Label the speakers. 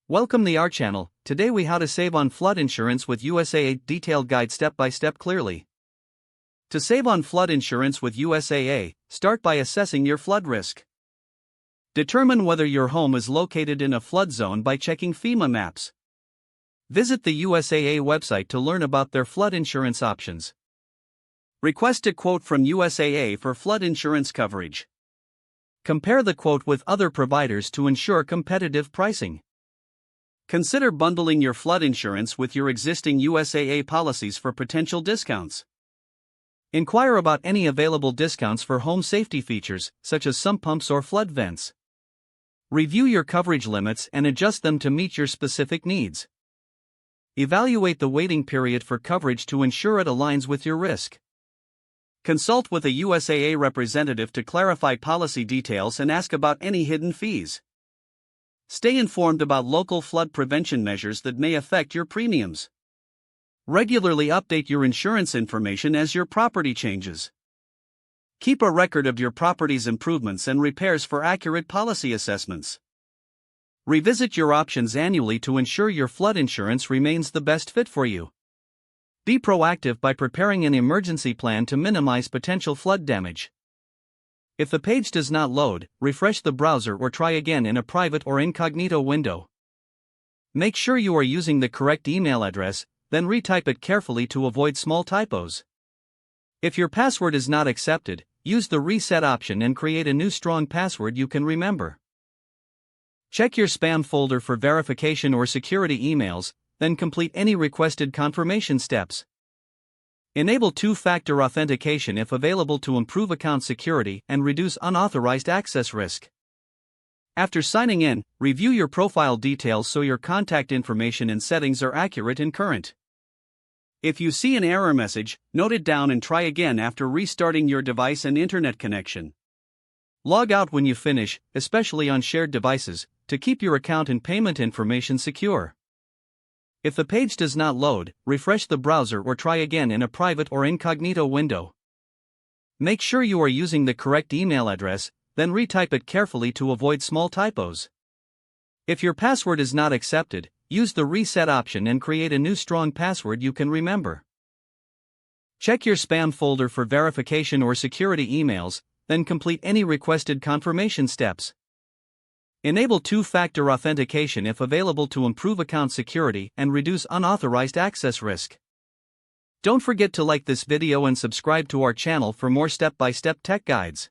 Speaker 1: Welcome to our channel. Today we how to save on flood insurance with USAA detailed guide step by step clearly. To save on flood insurance with USAA, start by assessing your flood risk. Determine whether your home is located in a flood zone by checking FEMA maps. Visit the USAA website to learn about their flood insurance options. Request a quote from USAA for flood insurance coverage. Compare the quote with other providers to ensure competitive pricing. Consider bundling your flood insurance with your existing USAA policies for potential discounts. Inquire about any available discounts for home safety features, such as sump pumps or flood vents. Review your coverage limits and adjust them to meet your specific needs. Evaluate the waiting period for coverage to ensure it aligns with your risk. Consult with a USAA representative to clarify policy details and ask about any hidden fees. Stay informed about local flood prevention measures that may affect your premiums. Regularly update your insurance information as your property changes. Keep a record of your property's improvements and repairs for accurate policy assessments. Revisit your options annually to ensure your flood insurance remains the best fit for you. Be proactive by preparing an emergency plan to minimize potential flood damage. If the page does not load, refresh the browser or try again in a private or incognito window. Make sure you are using the correct email address, then retype it carefully to avoid small typos. If your password is not accepted, use the reset option and create a new strong password you can remember. Check your spam folder for verification or security emails, then complete any requested confirmation steps. Enable two-factor authentication if available to improve account security and reduce unauthorized access risk. After signing in, review your profile details so your contact information and settings are accurate and current. If you see an error message, note it down and try again after restarting your device and internet connection. Log out when you finish, especially on shared devices, to keep your account and payment information secure. If the page does not load, refresh the browser or try again in a private or incognito window. Make sure you are using the correct email address, then retype it carefully to avoid small typos. If your password is not accepted, use the reset option and create a new strong password you can remember. Check your spam folder for verification or security emails, then complete any requested confirmation steps. Enable two-factor authentication if available to improve account security and reduce unauthorized access risk. Don't forget to like this video and subscribe to our channel for more step-by-step tech guides.